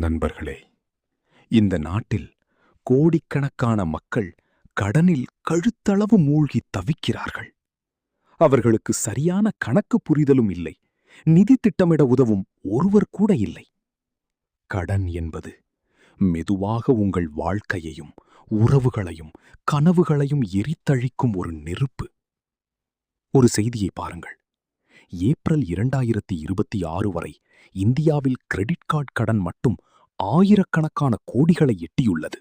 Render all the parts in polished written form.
நண்பர்களே, இந்த நாட்டில் கோடிக்கணக்கான மக்கள் கடனில் கழுத்தளவு மூழ்கி தவிக்கிறார்கள். அவர்களுக்கு சரியான கணக்கு புரிதலும் இல்லை. நிதி திட்டமிட உதவும் ஒருவர் கூட இல்லை. கடன் என்பது மெதுவாக உங்கள் வாழ்க்கையையும் உறவுகளையும் கனவுகளையும் எரித்தழிக்கும் ஒரு நெருப்பு. ஒரு செய்தியை பாருங்கள். ஏப்ரல் 2026 வரை இந்தியாவில் கிரெடிட் கார்டு கடன் மட்டும் ஆயிரக்கணக்கான கோடிகளை எட்டியுள்ளது.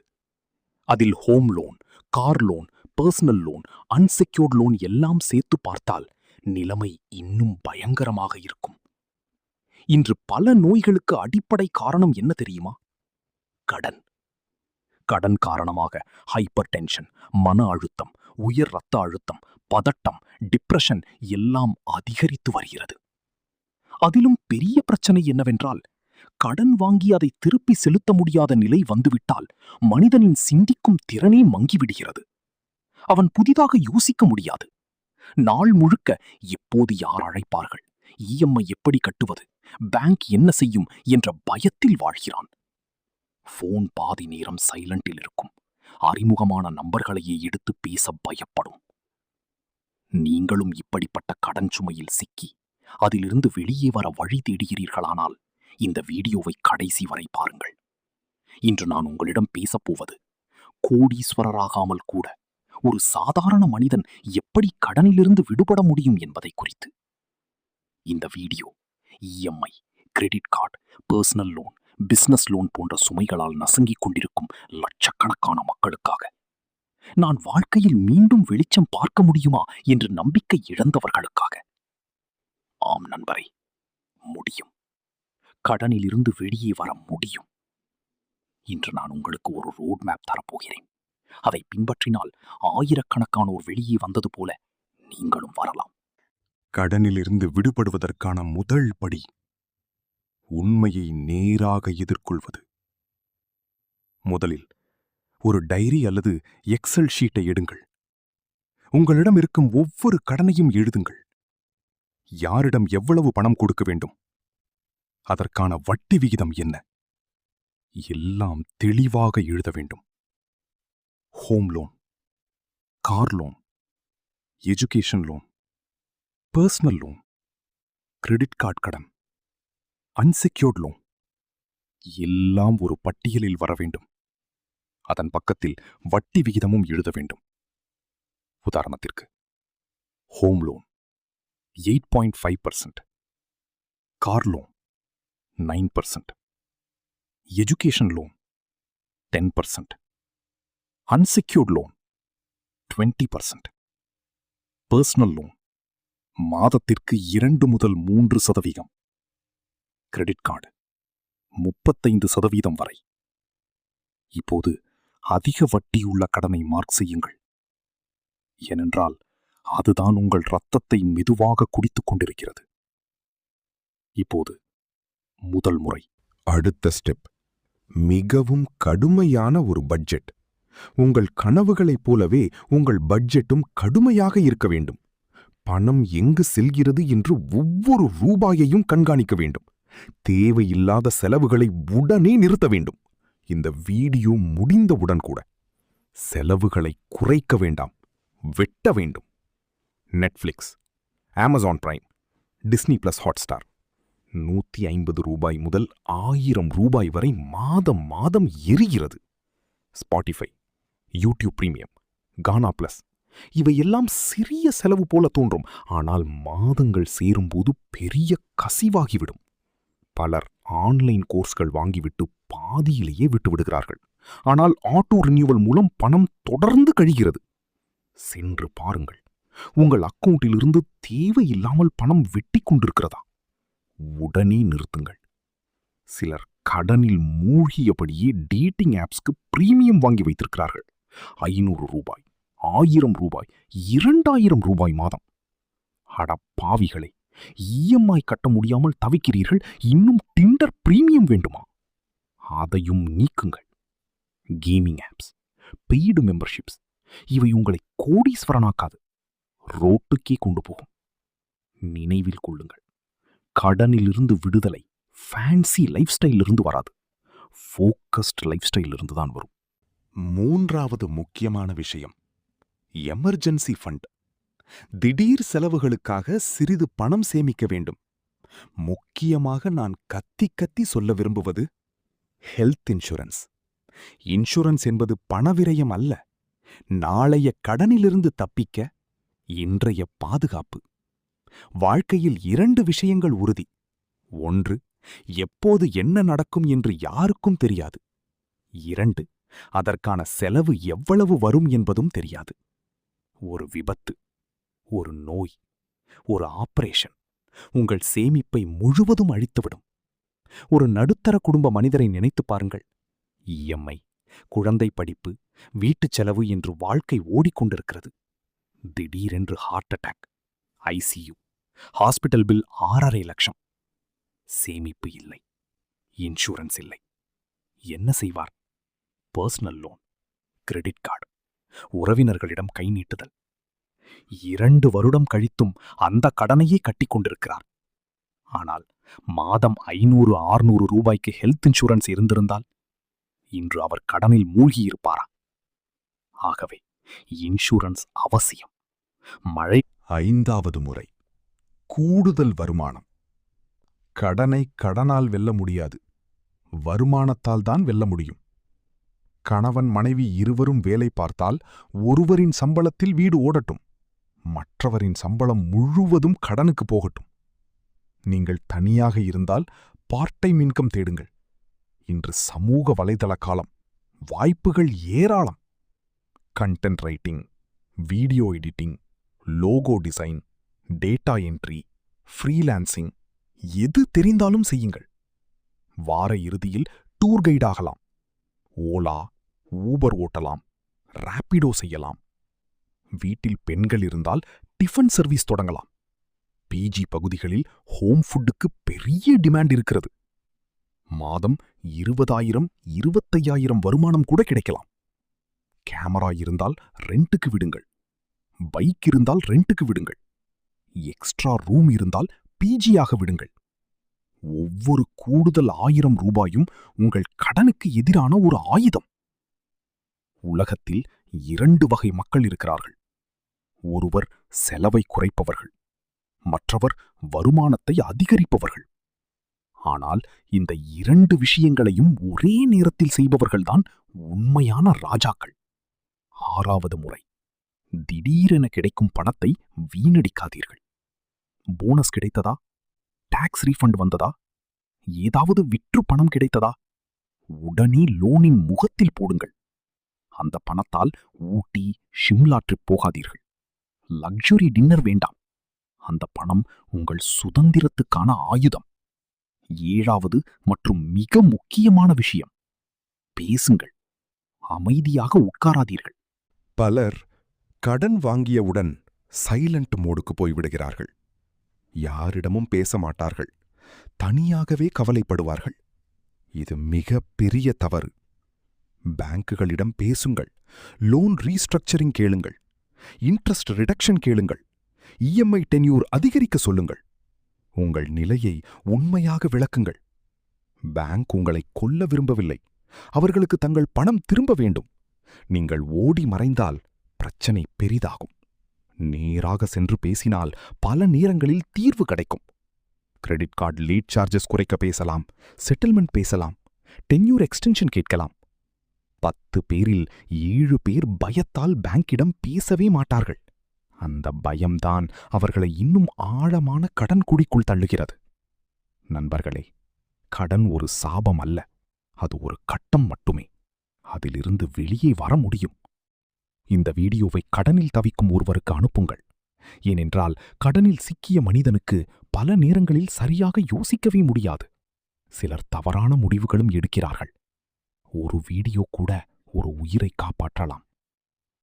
அதில் home loan, car loan, personal loan, unsecured loan எல்லாம் சேர்த்து பார்த்தால் நிலைமை இன்னும் பயங்கரமாக இருக்கும். இன்று பல நோய்களுக்கு அடிப்படை காரணம் என்ன தெரியுமா? கடன். கடன் காரணமாக ஹைப்பர் டென்ஷன், மன அழுத்தம், உயர் இரத்த அழுத்தம், பதட்டம், டிப்ரெஷன் எல்லாம் அதிகரித்து வருகிறது. அதிலும் பெரிய பிரச்சனை என்னவென்றால், கடன் வாங்கி அதை திருப்பி செலுத்த முடியாத நிலை வந்துவிட்டால் மனிதனின் சிந்திக்கும் திறனே மங்கிவிடுகிறது. அவன் புதிதாக யோசிக்க முடியாது. நாள் முழுக்க எப்போது யார் அழைப்பார்கள், இஎம்ஐ எப்படி கட்டுவது, பேங்க் என்ன செய்யும் என்ற பயத்தில் வாழ்கிறான். போன் பாதி நேரம் சைலண்டில் இருக்கும். அறிமுகமான நம்பர்களையே எடுத்து பேச பயப்படும். நீங்களும் இப்படிப்பட்ட கடன் சுமையில் சிக்கி அதிலிருந்து வெளியே வர வழி தேடுகிறீர்களானால் இந்த வீடியோவை கடைசி வரை பாருங்கள். இன்று நான் உங்களிடம் பேசப்போவது கோடீஸ்வரராகாமல் கூட ஒரு சாதாரண மனிதன் எப்படி கடனிலிருந்து விடுபட முடியும் என்பதை குறித்து. இந்த video EMI, credit card, personal loan, business loan போன்ற சுமைகளால் நசுங்கிக் கொண்டிருக்கும் லட்சக்கணக்கான மக்களுக்காக. நான் வாழ்க்கையில் மீண்டும் வெளிச்சம் பார்க்க முடியுமா என்று நம்பிக்கை இழந்தவர்களுக்காக. ஆம் நண்பரே, முடியும். கடனிலிருந்து வெளியே வர முடியும். இன்று நான் உங்களுக்கு ஒரு ரோட் மேப் தரப்போகிறேன். அதை பின்பற்றினால் ஆயிரக்கணக்கானோர் வெளியே வந்தது போல நீங்களும் வரலாம். கடனிலிருந்து விடுபடுவதற்கான முதல் படி உண்மையை நேராக எதிர்கொள்வது. முதலில் ஒரு டைரி அல்லது எக்ஸல் ஷீட்டை எடுங்கள். உங்களிடம் இருக்கும் ஒவ்வொரு கடனையும் எழுதுங்கள். யாரிடம் எவ்வளவு பணம் கொடுக்க வேண்டும், அதற்கான வட்டி விகிதம் என்ன, எல்லாம் தெளிவாக எழுத வேண்டும். Home loan, car loan, education loan, personal loan, credit card கடன், அன்செக்யூர்ட் லோன் எல்லாம் ஒரு பட்டியலில் வர வேண்டும். அதன் பக்கத்தில் வட்டி விகிதமும் எழுத வேண்டும். உதாரணத்திற்கு, home loan 8.5%, car loan 9%, education loan 10%, unsecured loan 20%, personal loan மாதத்திற்கு 2 முதல் 3%, கிரெடிட் கார்டு 35% வரை. இப்போது அதிக வட்டியுள்ள கடனை மார்க் செய்யுங்கள். ஏனென்றால் அதுதான் உங்கள் இரத்தத்தை மெதுவாக குடித்துக் கொண்டிருக்கிறது. இப்போது முதல் முறை. அடுத்த ஸ்டெப் மிகவும் கடுமையான ஒரு பட்ஜெட். உங்கள் கனவுகளைப் போலவே உங்கள் பட்ஜெட்டும் கடுமையாக இருக்க வேண்டும். பணம் எங்கு செல்கிறது என்று ஒவ்வொரு ரூபாயையும் கண்காணிக்க வேண்டும். தேவையில்லாத செலவுகளை உடனே நிறுத்த வேண்டும். இந்த வீடியோ முடிந்தவுடன் கூட செலவுகளை குறைக்க வேண்டாம், வெட்ட வேண்டும். Netflix, Amazon prime, Disney plus Hotstar 150 ரூபாய் முதல் 1000 ரூபாய் வரை மாதம் மாதம் எரிகிறது. ஸ்பாட்டிஃபை, யூடியூப் பிரீமியம், கானா பிளஸ் இவையெல்லாம் சிறிய செலவு போல தோன்றும். ஆனால் மாதங்கள் சேரும்போது பெரிய கசிவாகிவிடும். பலர் ஆன்லைன் கோர்ஸ்கள் வாங்கிவிட்டு பாதியிலேயே விட்டுவிடுகிறார்கள். ஆனால் ஆட்டோ ரினியூவல் மூலம் பணம் தொடர்ந்து கழிகிறது. சென்று பாருங்கள், உங்கள் அக்கவுண்டிலிருந்து தேவையில்லாமல் பணம் வெட்டி கொண்டிருக்கிறதா? உடனே நிறுத்துங்கள். சிலர் கடனில் மூழ்கியபடியே டேட்டிங் ஆப்ஸ்க்கு பிரீமியம் வாங்கி வைத்திருக்கிறார்கள். 500 ரூபாய், 1000 ரூபாய், 2000 ரூபாய் மாதம். அடப்பாவிகளே, இஎம்ஐ கட்ட முடியாமல் தவிக்கிறீர்கள், இன்னும் டிண்டர் பிரீமியம் வேண்டுமா? அதையும் நீக்குங்கள். கேமிங் ஆப்ஸ், பெய்டு மெம்பர்ஷிப்ஸ் இவை உங்களை கோடீஸ்வரனாக்காது, ரோட்டுக்கே கொண்டு போகும். நினைவில் கொள்ளுங்கள், கடனிலிருந்து விடுதலை ஃபேன்சி லைஃப் ஸ்டைலிருந்து வராது. ஃபோக்கஸ்ட் லைஃப் ஸ்டைல் இருந்து தான் வரும். மூன்றாவது முக்கியமான விஷயம், எமர்ஜென்சி ஃபண்ட். திடீர் செலவுகளுக்காக சிறிது பணம் சேமிக்க வேண்டும். முக்கியமாக நான் கத்தி கத்தி சொல்ல விரும்புவது ஹெல்த் இன்சூரன்ஸ். இன்சூரன்ஸ் என்பது பணவிரயம் அல்ல, நாளைய கடனிலிருந்து தப்பிக்க இன்றைய பாதுகாப்பு. வாழ்க்கையில் 2 விஷயங்கள் உறுதி. 1, எப்போது என்ன நடக்கும் என்று யாருக்கும் தெரியாது. 2, அதற்கான செலவு எவ்வளவு வரும் என்பதும் தெரியாது. ஒரு விபத்து, ஒரு நோய், ஒரு ஆபரேஷன் உங்கள் சேமிப்பை முழுவதும் அழித்துவிடும். ஒரு நடுத்தர குடும்ப மனிதரை நினைத்துப் பாருங்கள். இஎம்ஐ, குழந்தை படிப்பு, வீட்டுச் செலவு என்று வாழ்க்கை ஓடிக்கொண்டிருக்கிறது. திடீரென்று heart attack, ICU, hospital bill 6.5 லட்சம். சேமிப்பு இல்லை, இன்சூரன்ஸ் இல்லை. என்ன செய்வார்? பர்சனல் லோன், கிரெடிட் கார்டு, உறவினர்களிடம் கை நீட்டுதல். 2 வருடம் கழித்தும் அந்த கடனையே கட்டிக் கொண்டிருக்கிறார். ஆனால் மாதம் 500-600 ரூபாய்க்கு ஹெல்த் இன்சூரன்ஸ் இருந்திருந்தால் இன்று அவர் கடனில் மூழ்கியிருப்பாரா? ஆகவே இன்சூரன்ஸ் அவசியம். மழை. 5வது முறை, கூடுதல் வருமானம். கடனை கடனால் வெல்ல முடியாது, வருமானத்தால் தான் வெல்ல முடியும். கணவன் மனைவி இருவரும் வேலை பார்த்தால் ஒருவரின் சம்பளத்தில் வீடு ஓடட்டும், மற்றவரின் சம்பளம் முழுவதும் கடனுக்கு போகட்டும். நீங்கள் தனியாக இருந்தால் பார்ட் டைம் இன்கம் தேடுங்கள். இன்று சமூக வலைதள காலம், வாய்ப்புகள் ஏராளம். Content writing, video editing, logo design, data entry, freelancing, எது தெரிந்தாலும் செய்யுங்கள். வார இறுதியில் டூர் கைட் ஆகலாம். ஓலா, ஊபர் ஓட்டலாம், ராபிடோ செய்யலாம். வீட்டில் பெண்கள் இருந்தால் டிஃபன் சர்வீஸ் தொடங்கலாம். பிஜி பகுதிகளில் ஹோம் ஃபுட்டுக்கு பெரிய டிமாண்ட் இருக்கிறது. மாதம் 20,000-25,000 வருமானம் கூட கிடைக்கலாம். கேமரா இருந்தால் ரெண்டுக்கு விடுங்கள். பைக் இருந்தால் ரெண்டுக்கு விடுங்கள். எக்ஸ்ட்ரா ரூம் இருந்தால் பிஜியாக விடுங்கள். ஒவ்வொரு கூடுதல் 1000 ரூபாயும் உங்கள் கடனுக்கு எதிரான ஒரு ஆயுதம். உலகத்தில் 2 வகை மக்கள் இருக்கிறார்கள். ஒருவர் செலவை குறைப்பவர்கள், மற்றவர் வருமானத்தை அதிகரிப்பவர்கள். ஆனால் இந்த 2 விஷயங்களையும் ஒரே நேரத்தில் செய்பவர்கள்தான் உண்மையான ராஜாக்கள். 6வது முறை, திடீரென கிடைக்கும் பணத்தை வீணடிக்காதீர்கள். போனஸ் கிடைத்ததா? டாக்ஸ் ரீஃபண்ட் வந்ததா? ஏதாவது விற்று பணம் கிடைத்ததா? உடனே லோனின் முகத்தில் போடுங்கள். அந்த பணத்தால் ஊட்டி, ஷிம்லா ட்ரிப் போகாதீர்கள். லக்ஸுரி டின்னர் வேண்டாம். அந்த பணம் உங்கள் சுதந்திரத்துக்கான ஆயுதம். 7வது மற்றும் மிக முக்கியமான விஷயம், பேசுங்கள். அமைதியாக உட்காராதீர்கள். பலர் கடன் வாங்கியவுடன் சைலண்ட் மோடுக்கு போய்விடுகிறார்கள். யாரிடமும் பேச மாட்டார்கள். தனியாகவே கவலைப்படுவார்கள். இது மிக பெரிய தவறு. பேங்குகளிடம் பேசுங்கள். லோன் ரீஸ்ட்ரக்சரிங் கேளுங்கள். இன்ட்ரெஸ்ட் ரிடக்ஷன் கேளுங்கள். இஎம்ஐ டென்யூர் அதிகரிக்க சொல்லுங்கள். உங்கள் நிலையை உண்மையாக விளக்குங்கள். பேங்க் உங்களை கொல்ல விரும்பவில்லை. அவர்களுக்கு தங்கள் பணம் திரும்ப வேண்டும். நீங்கள் ஓடி மறைந்தால் பிரச்சனை பெரிதாகும். நேராக சென்று பேசினால் பல நேரங்களில் தீர்வு கிடைக்கும். கிரெடிட் கார்டு லேட் சார்ஜஸ் குறைக்க பேசலாம், செட்டில்மெண்ட் பேசலாம், டென்யூர் எக்ஸ்டென்ஷன் கேட்கலாம். 10 பேரில் 7 பேர் பயத்தால் பேங்கிடம் பேசவே மாட்டார்கள். அந்த பயம்தான் அவர்களை இன்னும் ஆழமான கடன் குழிக்குள் தள்ளுகிறது. நண்பர்களே, கடன் ஒரு சாபம் அல்ல, அது ஒரு கட்டம் மட்டுமே. அதிலிருந்து வெளியே வர முடியும். இந்த வீடியோவை கடனில் தவிக்கும் ஒருவருக்கு அனுப்புங்கள். ஏனென்றால் கடனில் சிக்கிய மனிதனுக்கு பல நேரங்களில் சரியாக யோசிக்கவே முடியாது. சிலர் தவறான முடிவுகளும் எடுக்கிறார்கள். ஒரு வீடியோ கூட ஒரு உயிரை காப்பாற்றலாம்.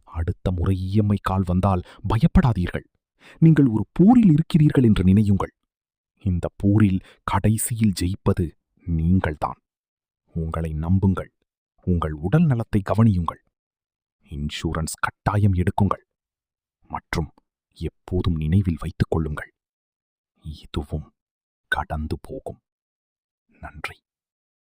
அடுத்த முறை இஎம்ஐ கால் வந்தால் பயப்படாதீர்கள். நீங்கள் ஒரு போரில் இருக்கிறீர்கள் என்று நினையுங்கள். இந்த போரில் கடைசியில் ஜெயிப்பது நீங்கள்தான். உங்களை நம்புங்கள். உங்கள் உடல் நலத்தை கவனியுங்கள். இன்சூரன்ஸ் கட்டாயம் எடுக்குங்கள். மற்றும் எப்போதும் நினைவில் வைத்துக் கொள்ளுங்கள், இதுவும் கடந்து போகும். நன்றி.